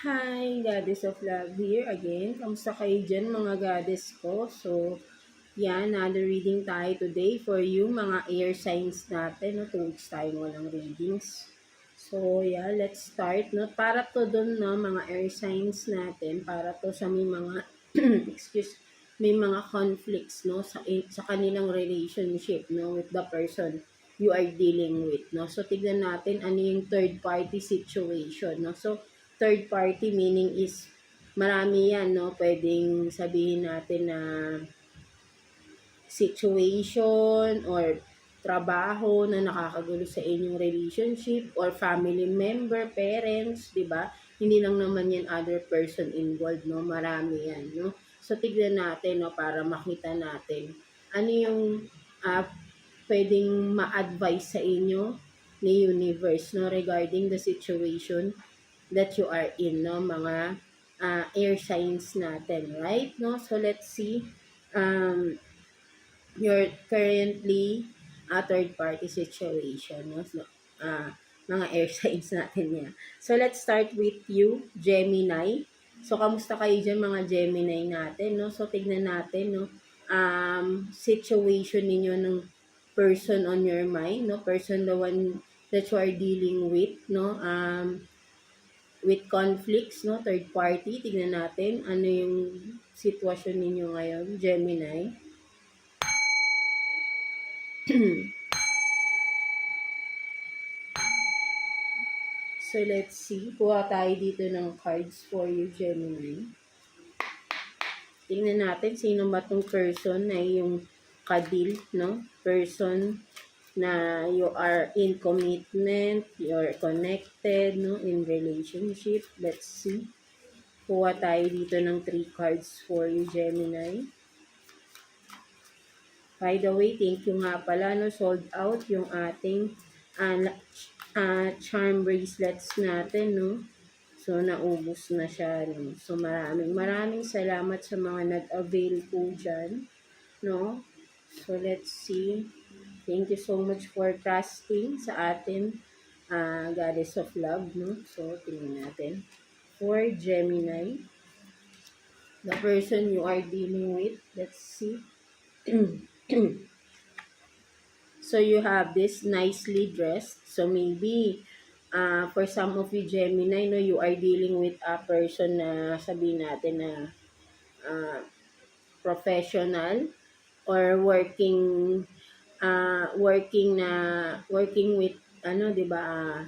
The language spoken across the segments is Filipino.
Hi, Goddess of Love here again. Kamusta kayo dyan mga goddess ko? So, yan, another reading tayo today for you, mga air signs natin. No? 2 weeks tayo walang readings. So, yeah, let's start. No? Para to dun, no, mga air signs natin, para to sa may mga, may mga conflicts, no, sa kanilang relationship, no, with the person you are dealing with, no. So, tignan natin ano yung third party situation, no. So, third party meaning is marami yan, no. Pwedeng sabihin natin na situation or trabaho na nakakagulo sa inyong relationship or family member, parents, 'di ba? Hindi lang naman yan other person involved, no? Marami yan, no? So tignan natin, no, para makita natin ano yung uh, pwedeng ma-advise sa inyo ni universe, no, regarding the situation that you are in, no, mga air signs natin, right? No, so let's see. You're currently a third party situation, no? So, mga air signs natin yan. So let's start with you, Gemini. So kamusta kayo dyan mga Gemini natin, no? So tignan natin, no, situation ninyo ng person on your mind, no? Person the one that you are dealing with, no? With conflicts, no? Third party, tignan natin ano yung sitwasyon ninyo ngayon, Gemini. So, let's see. Kuha tayo dito ng cards for you, Gemini. Tingnan natin sino ba tong person na yung kadil, no? Person na you are in commitment, you're connected, no? In relationship. Let's see. Kuha tayo dito ng 3 cards for you, Gemini. By the way, thank you nga pala, no, sold out yung ating charm bracelets natin, no. So, naubos na siya, no. So, maraming salamat sa mga nag-avail po dyan, no. So, let's see. Thank you so much for trusting sa atin, Goddess of Love, no. So, tingnan natin. For Gemini, the person you are dealing with, let's see. So you have this nicely dressed. So maybe for some of you Gemini, no, you are dealing with a person na sabihin natin na professional or working with ano, 'di ba?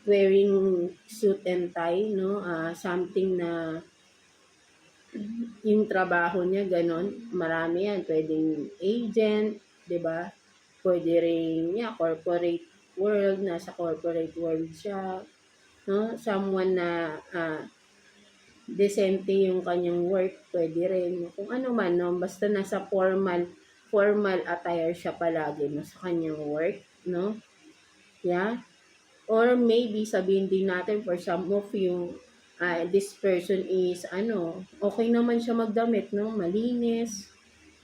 Wearing suit and tie, no? Something na yung trabaho niya ganon, marami yan, pwedeng agent, 'di ba? Pwede rin corporate world, nasa corporate world siya, no? Someone na decente yung kanyang work, pwede rin. Kung ano man, no? Basta nasa formal attire siya palagi, no, sa kanyang work, no? Yeah. Or maybe sabihin din natin for some of you, this person is okay naman siya magdamit, no? Malinis,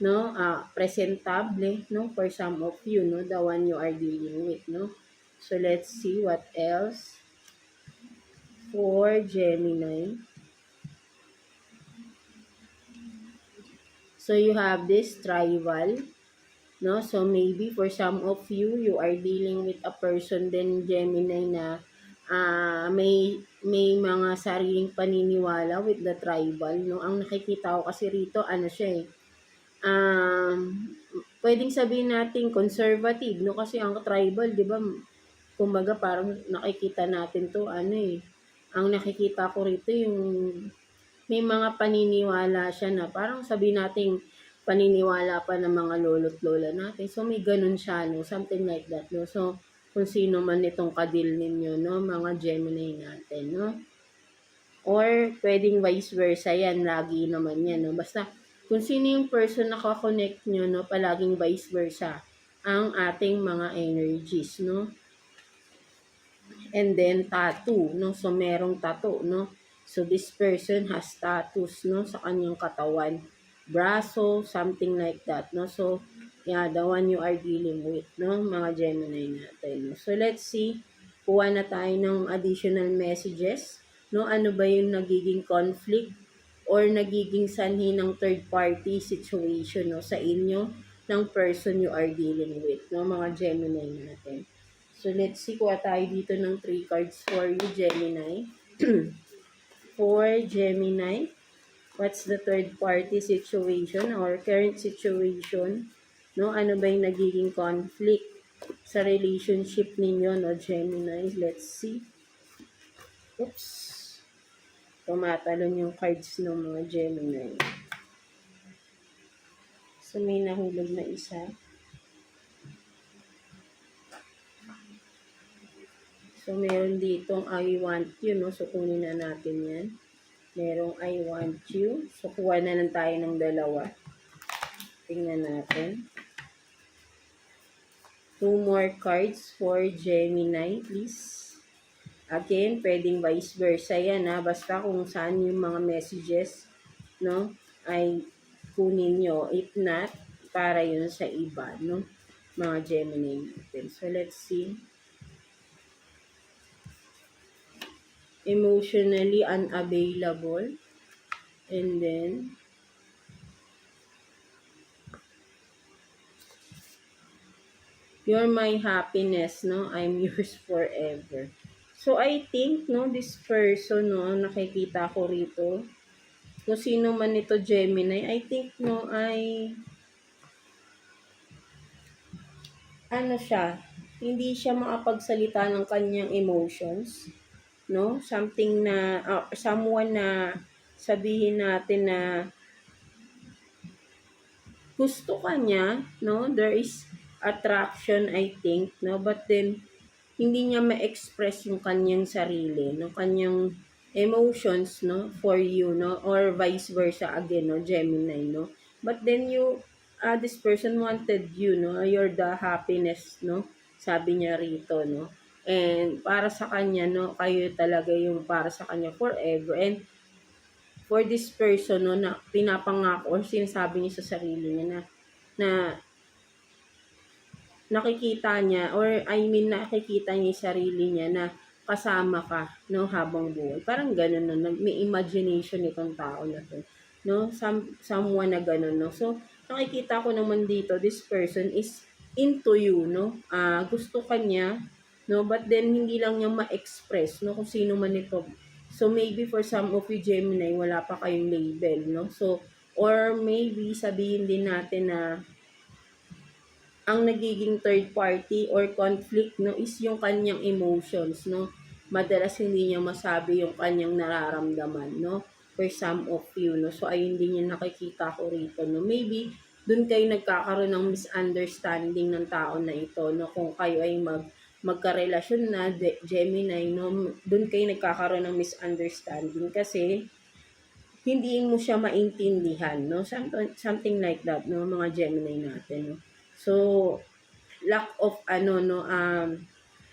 no? Presentable, no? For some of you, no? The one you are dealing with, no? So let's see what else for Gemini. So you have this tribal, no? So maybe for some of you, you are dealing with a person din, Gemini, na may mga sariling paniniwala with the tribal, no? Ang nakikita ko kasi rito, siya pwedeng sabihin natin conservative, no? Kasi ang tribal, 'di ba? Kumbaga parang nakikita natin 'to ang nakikita ko rito yung may mga paniniwala siya na parang sabihin natin paniniwala pa ng mga lolo't lola natin. So may ganun siya, no? Something like that, no? So kung sino man itong kadil ninyo, no, mga Gemini natin, no? Or pwedeng vice versa yan, lagi naman yan, no? Basta kung sino yung person na kakonect nyo, no, palaging vice versa ang ating mga energies, no? And then tattoo, no? So merong tattoo, no? So this person has tattoos, no, sa kanyang katawan, braso, something like that, no? So yeah, the one you are dealing with, no, mga Gemini natin. So let's see, kuha na tayo ng additional messages no? Ano ba yung nagiging conflict or nagiging sanhi ng third party situation, no, sa inyo ng person you are dealing with, no, mga Gemini natin. So let's see, kuha tayo dito ng 3 cards for you, Gemini. For Gemini, what's the third party situation or current situation, no? Ano ba yung nagiging conflict sa relationship ninyo, no, Gemini? Let's see. Oops. Tumatalon yung cards ng mga Gemini. So, may nahulog na isa. So, meron ditong I want you, no? So, kunin na natin yan. Merong I want you. So, kuha na lang tayo ng dalawa. Tingnan natin. 2 more cards for Gemini, please. Again, pwedeng vice versa yan, ha. Basta kung saan yung mga messages, no, ay kunin nyo. If not, para yun sa iba, no, mga Gemini natin. So, let's see. Emotionally unavailable. And then, you're my happiness, no? I'm yours forever. So, I think, no, this person, no, nakikita ko rito, kung sino man ito, Gemini, I think, no, ay, ano siya, hindi siya makapagsalita ng kanyang emotions, no? Something na, someone na sabihin natin na gusto ka niya, no? There is attraction, I think, no? But then, hindi niya ma-express yung kanyang sarili, no, kanyang emotions, no, for you, no, or vice versa again, no, Gemini, no. But then this person wanted you, no, you're the happiness, no, sabi niya rito, no. And para sa kanya, no, kayo talaga yung para sa kanya forever. And for this person, no, na pinapangako or sinasabi niya sa sarili niya na nakikita niya or nakikita niya yung sarili niya na kasama ka, no, habang buhay. Parang gano'n, no, may imagination itong tao na to, no, someone na gano'n, no. So, nakikita ko naman dito, this person is into you, no, gusto ka niya, no, but then hindi lang niya ma-express, no, kung sino man ito. So, maybe for some of you Gemini, wala pa kayong label, no, so, or maybe sabihin din natin na ang nagiging third party or conflict, no, is yung kanyang emotions, no. Madalas hindi niya masabi yung kanyang nararamdaman, no, for some of you, no. So, ayun din yung nakikita ko rito, no. Maybe, dun kayo nagkakaroon ng misunderstanding ng tao na ito, no, kung kayo ay magkarelasyon na, Gemini, no, dun kayo nagkakaroon ng misunderstanding kasi hindi mo siya maintindihan, no, something like that, no, mga Gemini natin, no. So, lack of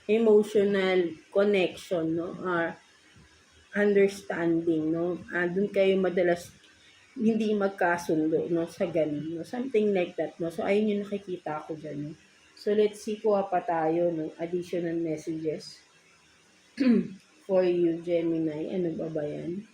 emotional connection, no, or understanding, no. Doon kayo madalas hindi magkasundo, no, sa ganun, no, something like that, no. So, ayun yung nakikita ko dyan, no. So, let's see, kuha pa tayo, no, additional messages for you, Gemini. Ano ba yan?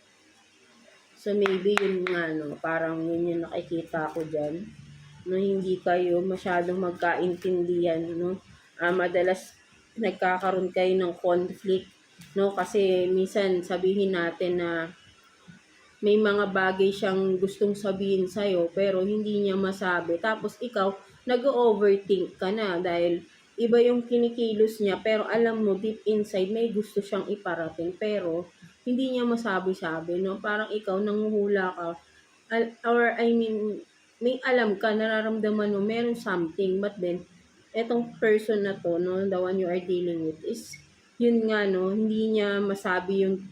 So, maybe yun nga, no, parang yun yung nakikita ko dyan, no, hindi kayo masyadong magkaintindihan, no. Madalas nagkakaroon kayo ng conflict, no, kasi minsan sabihin natin na may mga bagay siyang gustong sabihin sa'yo pero hindi niya masabi. Tapos ikaw, nag-overthink ka na dahil iba yung kinikilos niya pero alam mo deep inside may gusto siyang iparating pero hindi niya masabi-sabi, no. Parang ikaw nanguhula ka or I mean may alam ka, nararamdaman mo, meron something, but then, etong person na to, no, the one you are dealing with, is, yun nga, no, hindi niya masabi yung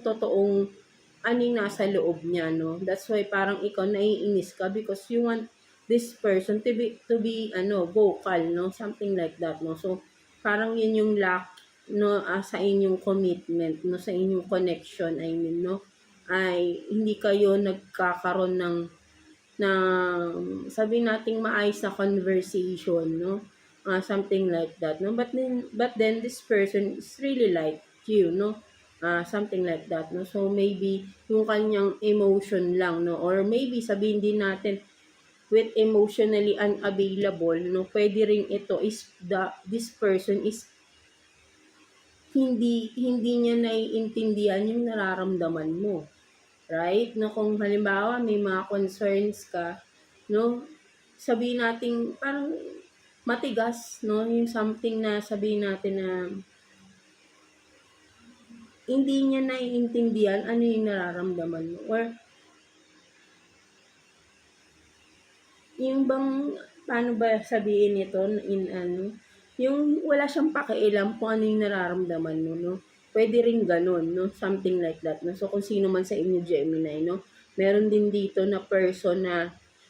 totoong aning nasa loob niya, no. That's why parang ikaw naiinis ka because you want this person to be vocal, no, something like that, no. So, parang yun yung lack, no, sa inyong commitment, no, sa inyong connection, I mean, no, ay hindi kayo nagkakaroon ng sabi nating maayos na conversation, no? Something like that, no? But then this person is really like you, no? something like that, no? So, maybe yung kanyang emotion lang, no? Or maybe sabihin din natin, with emotionally unavailable, no? Pwede rin ito is this person is hindi niya naiintindihan yung nararamdaman mo. Right? No, kung halimbawa may mga concerns ka, no? Sabihin natin parang matigas, no? Yung something na sabihin natin na hindi niya naiintindihan ano yung nararamdaman mo. Or yung bang, paano ba sabihin ito in ano, yung wala siyang pakialam kung ano yung nararamdaman mo, no? Pwede rin ganun, no? Something like that, no? So, kung sino man sa inyo, Gemini, no? Meron din dito na person na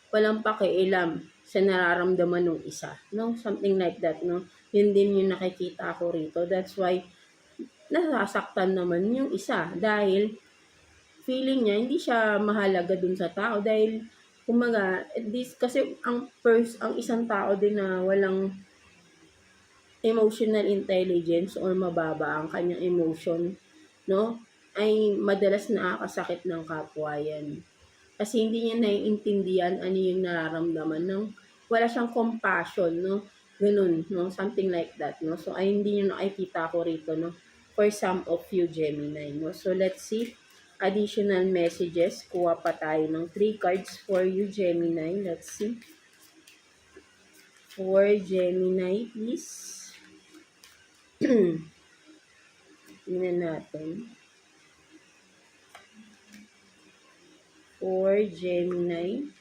walang pakialam sa nararamdaman ng isa, no? Something like that, no? Yun din yung nakikita ko rito. That's why, nasasaktan naman yung isa dahil feeling niya hindi siya mahalaga dun sa tao dahil kumaga, at least, kasi ang isang tao din na walang emotional intelligence or mababa ang kanyang emotion, no? Ay madalas nakakasakit ng kapwa yan. Kasi hindi niya naiintindihan ano yung nararamdaman ng wala siyang compassion, no? Ganun, no? Something like that, no? So, ay hindi niyo nakikita ko rito, no? For some of you, Gemini, no? So, let's see additional messages. Kuha pa tayo ng 3 cards for you, Gemini. Let's see. For Gemini, please. Tingnan natin. For Gemini.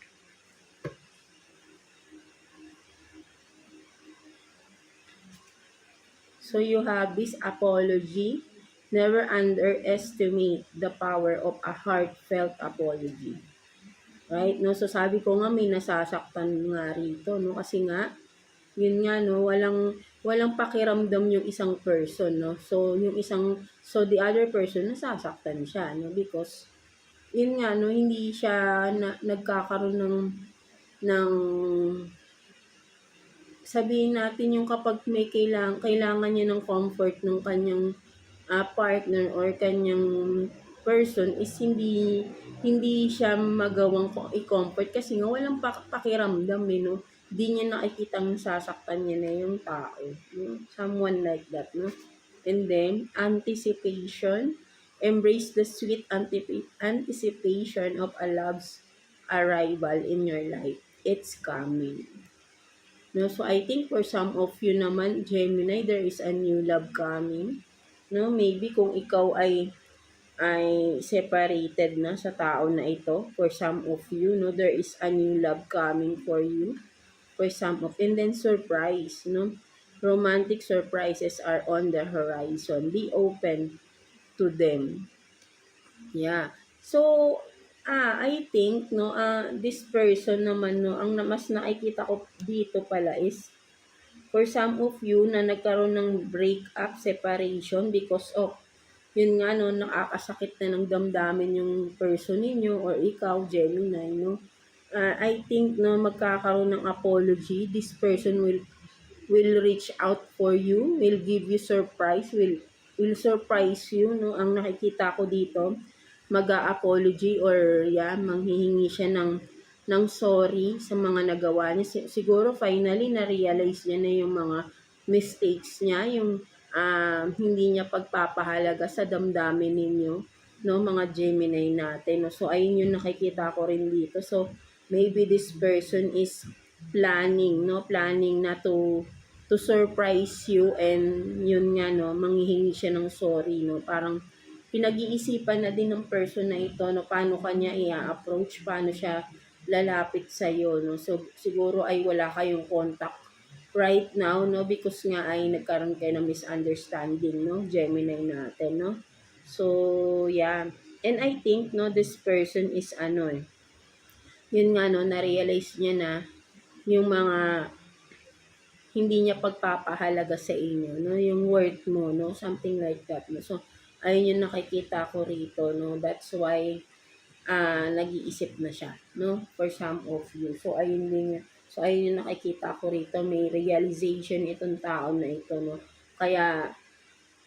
So, you have this apology. Never underestimate the power of a heartfelt apology. Right? No? So, sabi ko nga may nasasaktan nga rito, no? Kasi nga, yun nga, no? Walang pakiramdam yung isang person, no? So, the other person, nasasaktan siya, no? Because, yun nga, no? Hindi siya nagkakaroon ng sabihin natin yung kapag may kailangan niya ng comfort ng kanyang partner or kanyang person is hindi siya magawang i-comfort kasi nga walang pakiramdam no? Hindi niya nakikitang sasaktan niya na yung tao, no? Someone like that, no? And then anticipation, embrace the sweet anticipation of a love's arrival in your life. It's coming. No, so I think for some of you naman, Gemini, there is a new love coming. No, maybe kung ikaw ay separated na sa tao na ito, for some of you, no, there is a new love coming for you. For some of, and then surprise, no, romantic surprises are on the horizon. Be open to them. Yeah. So, I think, no, this person naman, no, ang mas nakikita ko dito pala is, for some of you na nagkaroon ng breakup, separation, because of, yun nga, no, nakakasakit na ng damdamin yung person ninyo, or ikaw, Gemini, no, I think, no, magkakaroon ng apology. This person will reach out for you, will give you surprise, will surprise you, no, ang nakikita ko dito, mag-a-apology or manghihingi siya ng sorry sa mga nagawa niya. Siguro finally na-realize niya na yung mga mistakes niya, yung hindi niya pagpapahalaga sa damdamin ninyo, no, mga Gemini natin. No? So, ayun yung nakikita ko rin dito. So, maybe this person is planning na to surprise you, and yun nga, no, manghihingi siya ng sorry, no, parang pinag-iisipan na din ng person na ito, no, paano kanya i-approach, paano siya lalapit sa iyo, no. So siguro ay wala kayong contact right now, no, because nga ay nagkaroon kayo ng misunderstanding, no, Gemini natin, no. So yeah, and I think, no, this person is yun nga, no, na-realize niya na yung mga hindi niya pagpapahalaga sa inyo, no, yung worth mo, no, something like that, no. So ayun yung nakikita ko rito, no. That's why nag-iisip na siya, no, for some of you. So ayun yung nakikita ko rito, may realization itong tao na ito, no. Kaya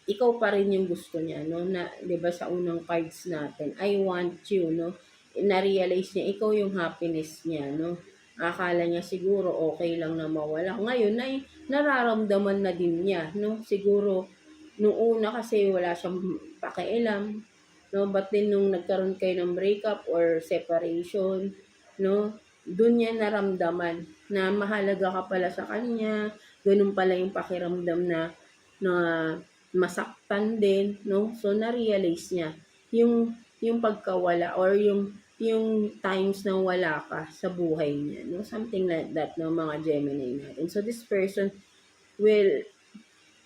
ikaw pa rin yung gusto niya, no? Na, 'di ba sa unang cards natin, I want you, no? Na-realize niya ikaw yung happiness niya, no? Akala niya siguro okay lang na mawala. Ngayon ay nararamdaman na din niya, no? Siguro nung una kasi wala siyang pakialam, no? But then nung nagkaroon kayo ng breakup or separation, no? Doon niya naramdaman na mahalaga ka pala sa kanya, ganun pala yung pakiramdam na masaktan din, no? So, na-realize niya yung pagkawala or yung times na wala ka sa buhay niya, no? Something like that, no, mga Gemini natin. So, this person will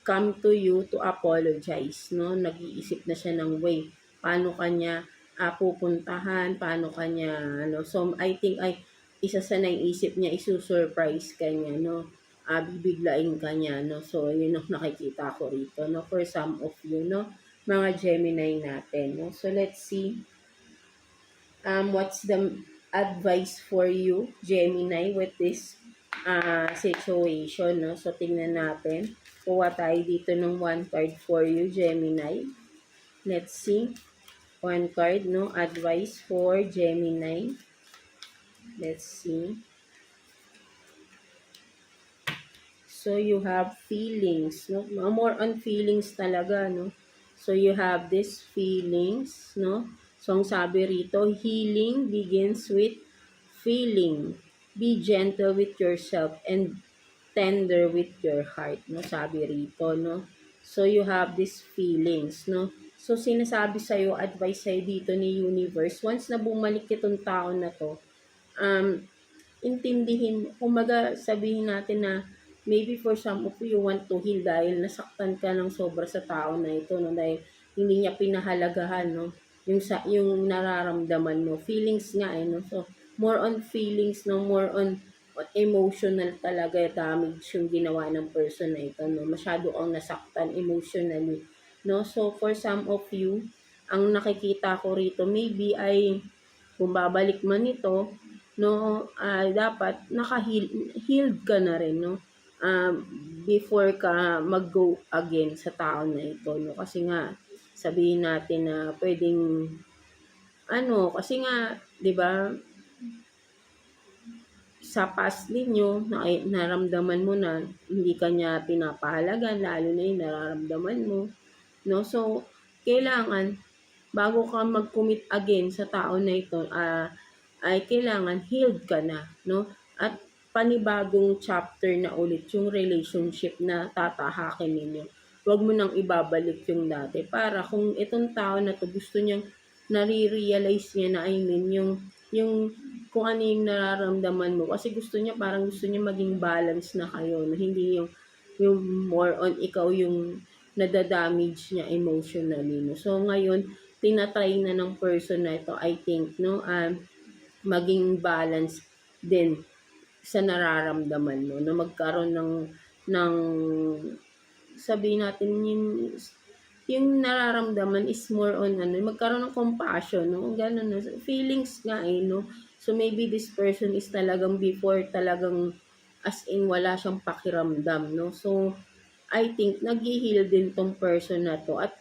come to you to apologize, no? Nag-iisip na siya ng way. Paano kanya pupuntahan, paano kanya, ano. So, I think ay isa sa naiisip niya, isu-surprise ka niya, no? Bibiglain ka niya, no? So, yun ang nakikita ko rito, no? For some of you, no? Mga Gemini natin, no? So, let's see. What's the advice for you, Gemini, with this situation, no? So, tingnan natin. Kuha tayo dito ng one card for you, Gemini. Let's see. One card, no? Advice for Gemini. Let's see. So, you have feelings, no? More on feelings talaga, no? So, you have these feelings, no? So, ang sabi rito, healing begins with feeling. Be gentle with yourself and tender with your heart, no? Sabi rito, no? So, you have these feelings, no? So, sinasabi sa'yo, advice sa'yo dito ni Universe, once na bumalik itong tao na to, intindihin, kumaga sabihin natin na maybe for some of you want to heal dahil nasaktan ka ng sobra sa tao na ito, no? Dahil hindi niya pinahalagahan, no? Yung nararamdaman mo. Feelings nga, no? So, more on feelings, no? More on emotional talaga damage yung ginawa ng person na ito, no? Masyado ang nasaktan emotionally, no? So, for some of you, ang nakikita ko rito, maybe ay kung babalik man ito, no, dapat healed ka na rin, no? Before ka mag-go again sa tao na ito, no? Kasi nga, sabihin natin na pwedeng, kasi nga, di ba, sa past ninyo, naramdaman mo na hindi ka niya pinapahalagan, lalo na yung nararamdaman mo, no? So, kailangan, bago ka mag-commit again sa tao na ito, ay kailangan healed ka na, no? At panibagong chapter na ulit yung relationship na tatahakin ninyo. Huwag mo nang ibabalik yung dati para kung itong tao na to gusto niyang nare-realize niya na yung kung ano yung nararamdaman mo kasi gusto niya maging balance na kayo, no? Hindi yung more on ikaw yung nadadamage niya emotionally, no? So ngayon tinatry na ng person na ito, I think, no, maging balance din sa nararamdaman mo, na magkaroon ng sabihin natin yung nararamdaman is more on magkaroon ng compassion, no? Ganun, no? Feelings nga, no? So maybe this person is talagang before talagang as in wala siyang pakiramdam, no? So I think nag-heal din tong person na to at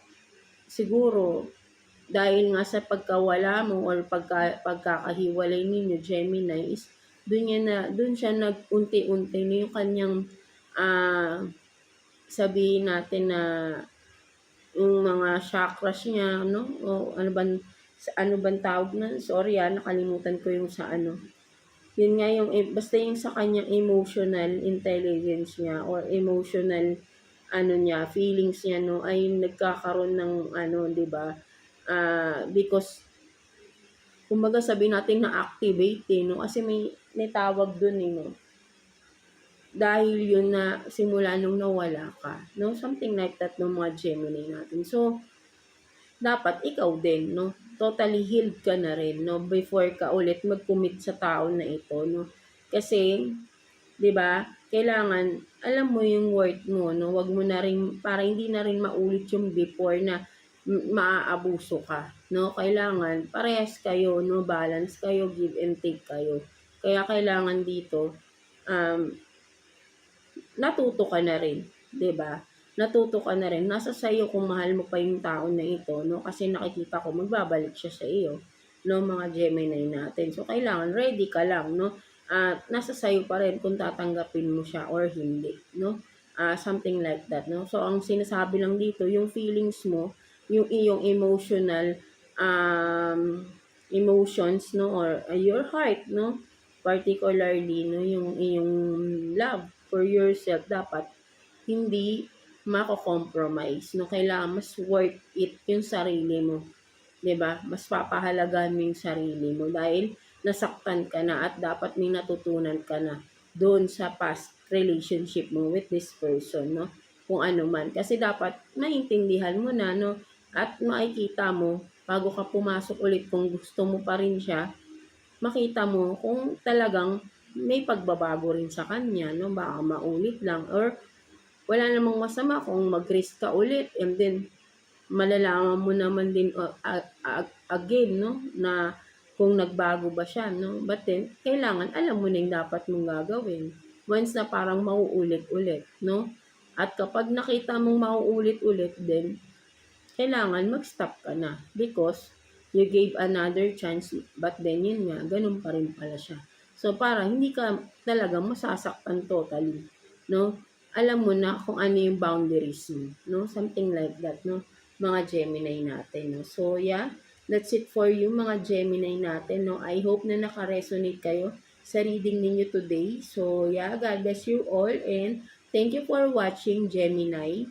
siguro dahil nga sa pagkawala mo or pagkakahiwalay ninyo, Gemini, is doon siya nag-unti-unti na yung kanyang sabihin natin na yung mga chakras niya, no? O ano bang tawag na? Sorry, nakalimutan ko yung sa ano. Yun nga yung, basta yung sa kanyang emotional intelligence niya or emotional niya, feelings niya, no, ay nagkakaroon ng di ba? Because kumbaga sabi natin na activate, no? Kasi may tawag dun, no? Dahil yun na simula nung nawala ka, no? Something like that ng mga Gemini natin. So, dapat ikaw din, no? Totally healed ka na rin, no? Before ka ulit mag-commit sa tao na ito, no? Kasi, di ba, kailangan, alam mo yung worth mo, no? Wag mo na rin, para hindi na rin maulit yung before na maaabuso ka, no? Kailangan, parehas kayo, no? Balance kayo, give and take kayo. Kaya kailangan dito, natuto ka na rin, di ba? natuto ka na rin. Nasa sa'yo kung mahal mo pa yung tao na ito, no? Kasi nakikita ko magbabalik siya sa iyo, no, mga Gemini natin. So, kailangan ready ka lang, no? At nasa sa'yo pa rin kung tatanggapin mo siya or hindi, no? Something like that, no? So, ang sinasabi lang dito, yung feelings mo, yung iyong emotions, no, or your heart, no, particularly, no, yung iyong love for yourself, dapat hindi mako-compromise, no, kailangan mas worth it yung sarili mo, 'di ba? Mas papahalagahan mo yung sarili mo dahil nasaktan ka na at dapat may natutunan ka na doon sa past relationship mo with this person, no? Kung ano man. Kasi dapat maintindihan mo na, no? At makikita mo, bago ka pumasok ulit kung gusto mo pa rin siya, makita mo kung talagang may pagbabago rin sa kanya, no? Baka maulit lang or wala namang masama kung mag-risk ka ulit and then malalaman mo naman din again, no, na kung nagbago ba siya, no? But then, kailangan alam mo na yung dapat mong gagawin. Once na parang mauulit-ulit, no? At kapag nakita mong mauulit-ulit din, kailangan mag-stop ka na because you gave another chance but then yun nga, ganun pa rin pala siya. So, parang hindi ka talaga masasaktan totally, no? Alam mo na kung ano yung boundaries mo, no? Something like that, no? Mga Gemini natin, no? So, yeah, that's it for you, mga Gemini natin, no? I hope na naka-resonate kayo sa reading ninyo today. So, yeah, God bless you all and thank you for watching, Gemini.